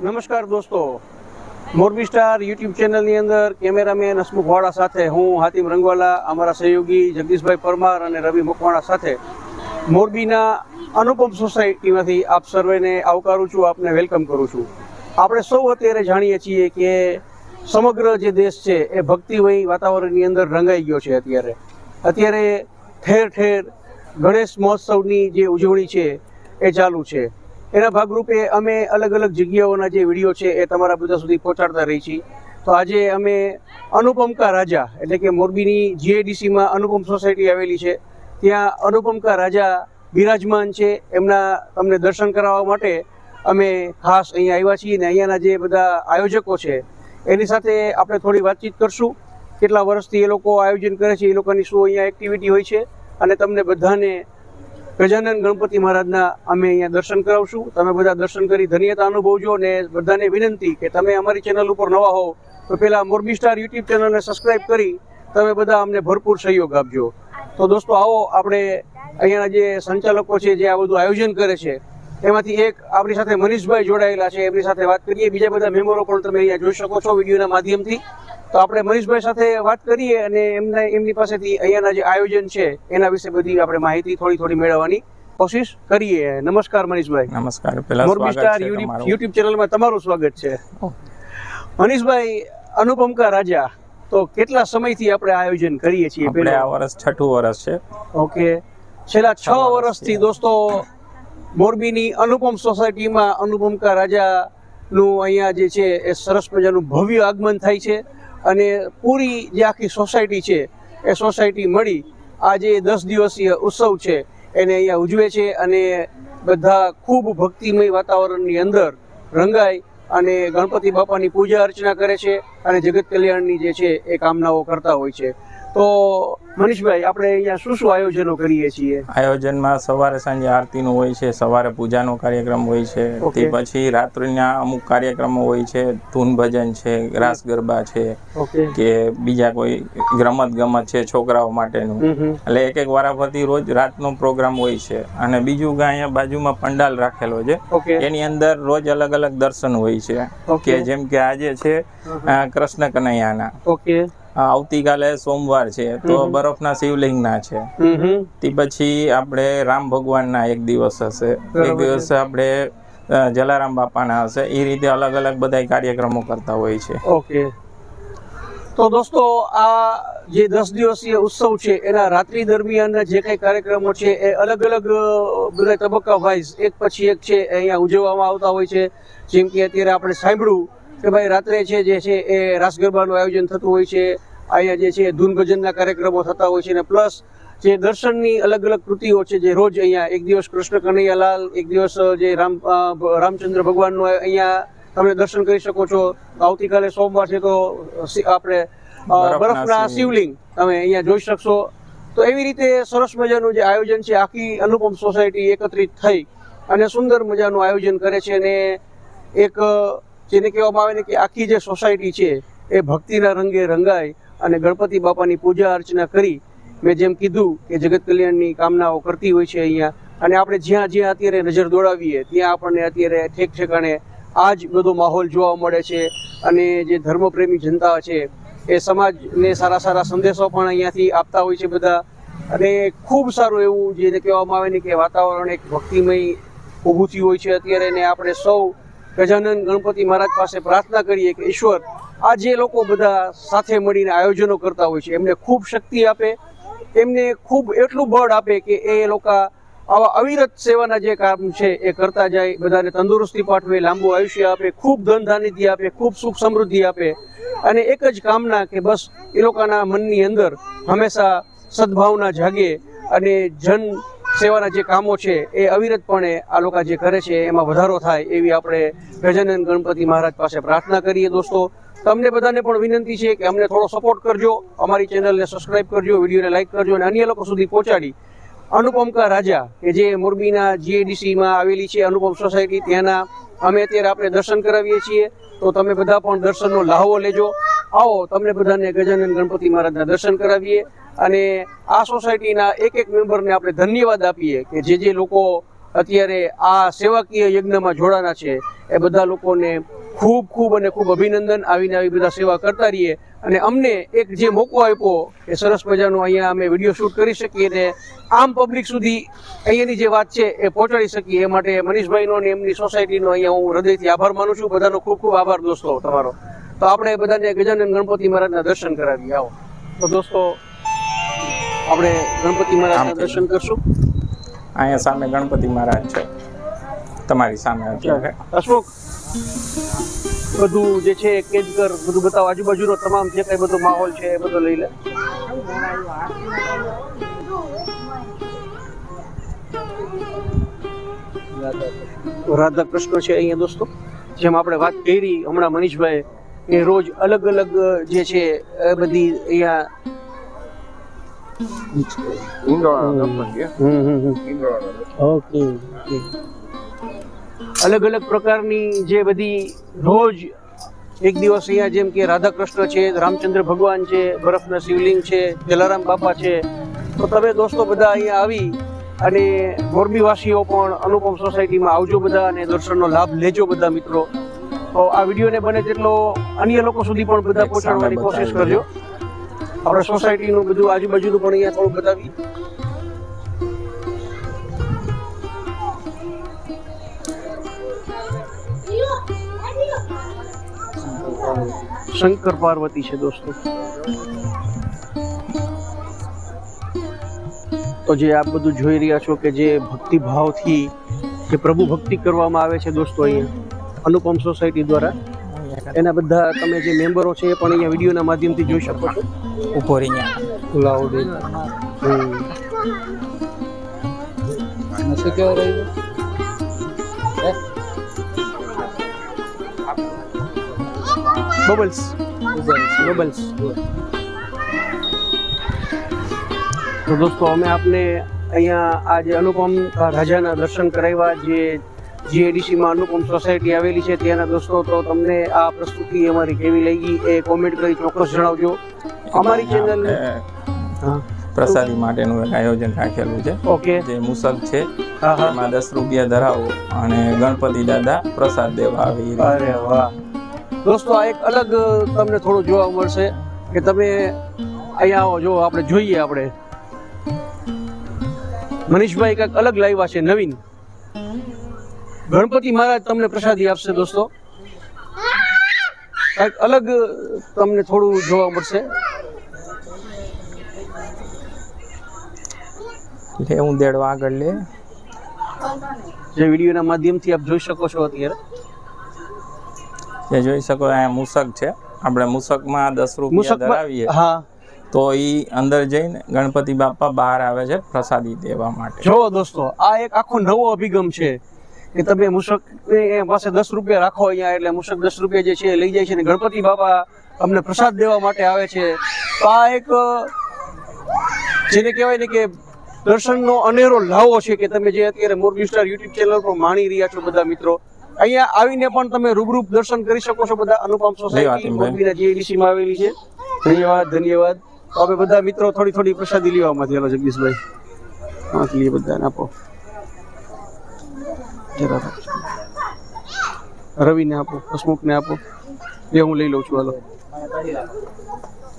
નમસ્કાર દોસ્તો, Morbi star YouTube ચેનલની અંદર કેમેરામેન હસમુખ વાળા સાથે હું હાતિમ રંગવાલા, અમારા સહયોગી જગદીશભાઈ પરમાર અને રવિ મકવાણા સાથે મોરબીના અનુપમ સોસાયટીમાંથી આપ સર્વેને આવકારું છું, આપને વેલકમ કરું છું. આપણે સૌ અત્યારે જાણીએ છીએ કે સમગ્ર જે દેશ છે એ ભક્તિમય વાતાવરણની અંદર રંગાઈ ગયો છે. અત્યારે ઠેર ઠેર ગણેશ મહોત્સવની જે ઉજવણી છે એ ચાલુ છે. એના ભાગરૂપે અમે અલગ અલગ જગ્યાઓના જે વિડીયો છે એ તમારા બધા સુધી પહોંચાડતા રહી છીએ. તો આજે અમે અનુપમ કા રાજા એટલે કે મોરબીની જીઆઈડીસીમાં અનુપમ સોસાયટી આવેલી છે, ત્યાં અનુપમ કા રાજા બિરાજમાન છે. એમના તમને દર્શન કરાવવા માટે અમે ખાસ અહીંયા આવ્યા છીએ ને અહીંયાના જે બધા આયોજકો છે એની સાથે આપણે થોડી વાતચીત કરશું. કેટલા વર્ષથી એ લોકો આયોજન કરે છે, એ લોકોની શું અહીંયા એક્ટિવિટી હોય છે, અને તમને બધાને ગજાનન ગણપતિ મહારાજના અમે અહીંયા દર્શન કરાવશું. તમે બધા દર્શન કરી ધન્યતા અનુભવજો. ને બધાને વિનંતી કે તમે અમારી ચેનલ ઉપર નવા હો તો પહેલાં મોરબી સ્ટાર યુટ્યુબ ચેનલને સબસ્ક્રાઈબ કરી તમે બધા અમને ભરપૂર સહયોગ આપજો. તો દોસ્તો, આવો આપણે અહીંયાના જે સંચાલકો છે જે આ બધું આયોજન કરે છે એમાંથી એક આપણી સાથે મનીષભાઈ જોડાયેલા છે, એમની સાથે વાત કરીએ. બીજા બધા મેમ્બરો પણ તમે અહીંયા જોઈ શકો છો વિડીયોના માધ્યમથી. તો આપણે મનીષભાઈ સાથે વાત કરીએ અને એમની પાસેથી અહીંયાના જે આયોજન છે એના વિશે બધી આપણે માહિતી થોડી મેળવવાની કોશિશ કરીએ. નમસ્કાર મનીષભાઈ. નમસ્કાર. મોરબી સ્ટાર યુટ્યુબ ચેનલમાં તમારું સ્વાગત છે. મનીષભાઈ, અનુપમ કા રાજા તો કેટલા સમયથી આપણે આયોજન કરીએ છીએ? આપણે આ વર્ષ છઠ્ઠું વર્ષ છે. ઓકે, છેલ્લા 6 વર્ષથી દોસ્તો મોરબીની અનુપમ સોસાયટીમાં અનુપમ કા રાજાનું અહીંયા જે છે એ સરસ મજાનું ભવ્ય આગમન થાય છે. અને પૂરી જે આખી સોસાયટી છે એ સોસાયટી મળી આ જે 10 દિવસીય ઉત્સવ છે એને અહીંયા ઉજવે છે અને બધા ખૂબ ભક્તિમય વાતાવરણની અંદર રંગાય અને ગણપતિ બાપાની પૂજા અર્ચના કરે છે અને જગત કલ્યાણની જે છે એ કામનાઓ કરતા હોય છે. તો મનીષભાઈ, આપણે અહીંયા શું શું આયોજનો કરીએ છીએ? આયોજનમાં સવારે સાંજે આરતીનું હોય છે, સવારે પૂજાનો કાર્યક્રમ હોય છે, તે પછી રાત્રિના અમુક કાર્યક્રમો હોય છે, ધૂન ભજન છે, રાસ ગરબા છે, કે બીજા કોઈ રમત ગમત છે છોકરાઓ માટેનું. એટલે એક વારાફરતી રોજ રાતનો પ્રોગ્રામ હોય છે. અને બીજું કે અહીંયા બાજુમાં પંડાલ રાખેલો છે, એની અંદર રોજ અલગ અલગ દર્શન હોય છે. કે જેમ કે આજે છે કૃષ્ણ કનૈયાના, આવતીકાલે સોમવાર છે તો બરફના શિવલિંગના છે, તે પછી આપણે રામ ભગવાનના એક દિવસ હશે, એક દિવસ આપણે જલારામ બાપાના હશે. એ રીતે અલગ અલગ બધા કાર્યક્રમો કરતા હોય છે. ઓકે, તો દોસ્તો આ જે 10 દિવસીય ઉત્સવ છે એના રાત્રિ દરમિયાનના જે કઈ કાર્યક્રમો છે એ અલગ અલગ બધા તબક્કા વાઇઝ એક પછી એક છે અહીંયા ઉજવવામાં આવતા હોય છે. જેમ કે અત્યારે આપણે સાંભળ્યું કે ભાઈ રાત્રે છે જે છે એ રાસ ગરબાનું આયોજન થતું હોય છે, અહીંયા જે છે ધૂન ભજનના કાર્યક્રમો થતા હોય છે, અને પ્લસ જે દર્શનની અલગ અલગ કૃતિઓ છે જે રોજ અહીંયા એક દિવસ કૃષ્ણ કનૈયાલાલ, એક દિવસ જે રામચંદ્ર ભગવાનનું અહીંયા તમે દર્શન કરી શકો છો. આવતીકાલે સોમવાર છે તો આપણે બરફના શિવલિંગ તમે અહીંયા જોઈ શકશો. તો એવી રીતે સરસ મજાનું જે આયોજન છે આખી અનુપમ સોસાયટી એકત્રિત થઈ અને સુંદર મજાનું આયોજન કરે છે. અને એક જેને કહેવામાં આવે ને કે આખી જે સોસાયટી છે એ ભક્તિના રંગે રંગાય અને ગણપતિ બાપાની પૂજા અર્ચના કરી, મેં જેમ કીધું કે જગત કલ્યાણની કામનાઓ કરતી હોય છે અહીંયા. અને આપણે જ્યાં જ્યાં અત્યારે નજર દોડાવીએ ત્યાં આપણને અત્યારે ઠેક ઠેકાણે આ જ બધો માહોલ જોવા મળે છે. અને જે ધર્મપ્રેમી જનતા છે એ સમાજને સારા સારા સંદેશો પણ અહીંયાથી આપતા હોય છે બધા. અને ખૂબ સારું એવું જેને કહેવામાં આવે ને કે વાતાવરણ એક ભક્તિમય ઊભું થયું હોય છે અત્યારે. ને આપણે સૌ ગજાનન ગણપતિ મહારાજ પાસે પ્રાર્થના કરીએ કે ઈશ્વર આ જે લોકો બધા સાથે મળીને આયોજનો કરતા હોય છે એમને ખૂબ શક્તિ આપે, એમને ખૂબ એટલું બળ આપે કે એ લોકો આવા અવિરત સેવાના જે કામ છે એ કરતા જાય, બધાને તંદુરસ્તી પાઠવે, લાંબુ આયુષ્ય આપે, ખૂબ ધન ધાન્યથી આપે, ખૂબ સુખ સમૃદ્ધિ આપે. અને એક જ કામના કે બસ એ લોકોના મનની અંદર હંમેશા સદભાવના જાગે અને જન સેવાના જે કામો છે એ અવિરતપણે આ લોકો જે કરે છે એમાં વધારો થાય એવી આપણે ગજાનન ગણપતિ મહારાજ પાસે પ્રાર્થના કરીએ. દોસ્તો, તમને બધાને પણ વિનંતી છે કે અમને થોડો સપોર્ટ કરજો, અમારી ચેનલને સબસ્ક્રાઇબ કરજો, વિડીયોને લાઇક કરજો અને અન્ય લોકો સુધી પહોંચાડી અનુપમ કા રાજા કે જે મોરબીના જીઆઈડીસીમાં આવેલી છે અનુપમ સોસાયટી, ત્યાંના અમે અત્યારે આપણે દર્શન કરાવીએ છીએ. તો તમે બધા પણ દર્શનનો લાહવો લેજો. આવો તમને બધાને ગજાનન ગણપતિ મહારાજના દર્શન કરાવીએ અને આ સોસાયટીના એક એક મેમ્બરને આપણે ધન્યવાદ આપીએ કે જે લોકો અત્યારે આ સેવાકીય યજ્ઞમાં જોડાના છે એ બધા લોકોને ખૂબ ખૂબ અને ખૂબ અભિનંદન. આવીને આવી બધા સેવા કરતા રહીએ અને અમને એક જે મોકો આપ્યો કે સરસ મજાનો અહીંયા અમે વિડીયો શૂટ કરી શકીએ અને આમ પબ્લિક સુધી અહીંયાની જે વાત છે એ પહોંચાડી શકીએ. એ માટે મનીષભાઈનો અને એમની સોસાયટીનો અહીંયા હું હૃદયથી આભાર માનું છું. બધાનો ખૂબ ખૂબ આભાર દોસ્તો તમારો. તો આપણે બધાને ગજાનન ગણપતિ મહારાજના દર્શન કરાવીએ. આવો તો દોસ્તો આપણે ગણપતિ મહારાજના દર્શન કરશું. અહીંયા સામે ગણપતિ મહારાજ છે તમારી સામે અત્યારે. અશોક બધું જે છે કેદ કર, બધું બતાવો, આજુબાજુનો તમામ જે કઈ બધો માહોલ છે એ બધો લઈ લે. રાધા કૃષ્ણ છે અહીંયા દોસ્તો. જેમ આપણે વાત કરી હમણાં મનીષભાઈ એ રોજ અલગ અલગ જે છે એ બધી અહીંયા અલગ અલગ પ્રકારની જે બધી રોજ એક દિવસ અહીંયા જેમ કે રાધા કૃષ્ણ છે, રામચંદ્ર ભગવાન છે, બરફના શિવલિંગ છે, જલારામ બાપા છે. તો તમે દોસ્તો બધા અહીંયા આવી અને મોરબી વાસીઓ પણ અનુપમ સોસાયટીમાં આવજો બધા અને દર્શનનો લાભ લેજો બધા મિત્રો. તો આ વિડીયોને બને તેટલો અન્ય લોકો સુધી પણ બધા પહોંચાડવાની કોશિશ કરજો. આપણે સોસાયટીનું બધું આજુબાજુનું પણ અહીંયા થોડું બતાવી. શંકર પાર્વતી છે દોસ્તો. તો જે આપ બધું જોઈ રહ્યા છો કે જે ભક્તિ ભાવથી જે પ્રભુ ભક્તિ કરવામાં આવે છે દોસ્તો અહીંયા અનુપમ સોસાયટી દ્વારા, એના બધા તમે જે મેમ્બરો છે એ પણ અહીંયા વિડીયોના માધ્યમથી જોઈ શકો છો. ઉભો રહી લાઉડ કેવો રહ્યું બબલ્સ. તો દોસ્તો અમે આપને અહીંયા આ જે અનુપમ રાજાના દર્શન કરાવ્યા. જે જીએડીસીમાં અનુપમ સોસાયટી આવેલી છે ત્યાંના દોસ્તો. તો તમને આ પ્રસ્તુતિ અમારી કેવી લાગી એ કોમેન્ટ કરી ચોક્કસ જણાવજો. અમારી ચેનલ પ્રસાદી માટેનું એક આયોજન રાખેલું છે. ઓકે. જે મુસક છે એમાં 10 રૂપિયા ધરાવો અને ગણપતિ દાદા પ્રસાદ દેવા આવે. અરે વાહ દોસ્તો, આ એક અલગ તમને થોડું જોવા મળશે કે તમે અહીંયા આવો. જો આપણે જોઈએ, આપણે મનીષભાઈ કંઈક અલગ લાવ્યા છે નવીન. ગણપતિ મહારાજ તમને પ્રસાદી આપશે દોસ્તો. કંઈક અલગ તમને થોડું જોવા મળશે. લે હું દેડવા આગળ લે. જે વિડીયોના માધ્યમથી આપ જોઈ શકો છો અત્યારે. જે જોઈ શકો અહીંયા મુસક છે. આપણે મુસકમાં 10 રૂપિયા ધરાવીએ. હા. તો ઈ અંદર જઈને ગણપતિ બાપા બહાર આવે છે પ્રસાદી દેવા માટે. જો દોસ્તો આ એક આખો નવો અભિગમ છે કે તમે મુસક પાસે 10 રૂપિયા રાખો અહીંયા, એટલે મુસક 10 રૂપિયા જે છે લઈ જાય છે ને ગણપતિ બાપા અમને પ્રસાદ દેવા માટે આવે છે. તો આ એક જેને કહેવાય ને કે દર્શનનો અનેરો લાવો છે કે તમે જે અત્યારે મોરબી સ્ટાર યુટ્યુબ ચેનલ પર માણી રહ્યા છો બધા મિત્રો. અહીંયા આવીને પણ તમે રૂબરૂ દર્શન કરી શકો છો બધા. અનુપમ સોસાયટી મોરબીના જીએડીસીમાં આવેલી છે. ધન્યવાદ. તો અમે બધા મિત્રો થોડી થોડી પ્રસાદી લેવામાંથી. હાલો જગદીશભાઈ માંથી લઈએ, બધાને આપો. રવિને આપો, હસમુખને આપો. એ હું લઈ લઉં છું. હાલો.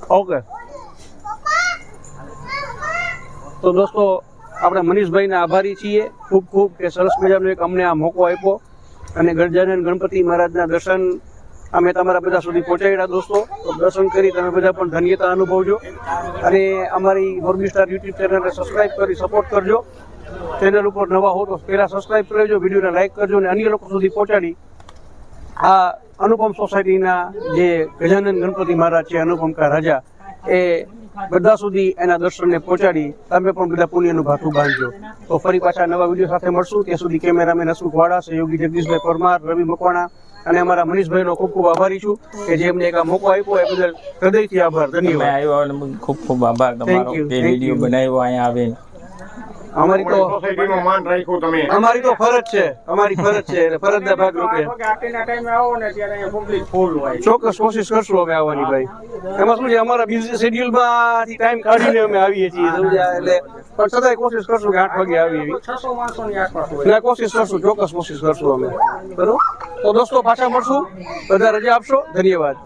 ઓકે. તો દોસ્તો આપણે મનીષભાઈના આભારી છીએ ખૂબ ખૂબ કે સરસ મજાનો એક અમને આ મોકો આપ્યો અને ગજાનન ગણપતિ મહારાજના દર્શન અમે તમારા બધા સુધી પહોંચાડ્યા દોસ્તો. તો દર્શન કરી તમે બધા પણ ધન્યતા અનુભવજો અને અમારી મોરબી સ્ટાર યુટ્યુબ ચેનલને સબસ્ક્રાઇબ કરી સપોર્ટ કરજો. ચેનલ ઉપર નવા હો તો પહેલાં સબસ્ક્રાઇબ કરજો, વિડીયોને લાઇક કરજો અને અન્ય લોકો સુધી પહોંચાડી આ અનુપમ સોસાયટીના જે ગજાનન ગણપતિ મહારાજ છે અનુપમ કા રાજા એ બધા સુધી એના દર્શનને પહોંચાડી તમે પણ બધા પુણ્યનું ભાથું બાંધજો. તો ફરી પાછા નવા વિડીયો સાથે મળશું. ત્યાં સુધી કેમેરામેન હસમુખ વાળા, સહયોગી જગદીશભાઈ પરમાર, રવિ મકવાણા અને અમારા મનીષભાઈનો ખૂબ ખૂબ આભારી છું કે જે અમને એક આ મોકો આપ્યો એ બદલ હૃદયથી આભાર. ધન્યવાદ. ખૂબ ખૂબ આભાર તમારો. વિડીયો બનાવ્યો અહીંયા આવીને. અમારી તો સોસાયટીનો માન રાખ્યો તમે. અમારી તો ફરજ છે, અમારી ફરજ છે એટલે ફરજના ભાગરૂપે આરતીના ટાઈમે આવો ને ત્યારે અહીંયા પબ્લિક ફૂલ હોય. ચોક્કસ કોશિશ કરશું અમે આવવાની ભાઈ. એમાં શું છે અમારા બિઝી શેડ્યુલમાંથી ટાઈમ કાઢીને અમે આવીએ છીએ સમજ્યા, એટલે પણ છતાંય કોશિશ કરશું કે 8 વાગે આવી એવી 600 માણસોની આસપાસ હોય. ના કોશિશ કરશું, ચોક્કસ કોશિશ કરશું અમે. બરોબર, તો દોસ્તો પાછા મળશું, બધા રજા આપશો, ધન્યવાદ.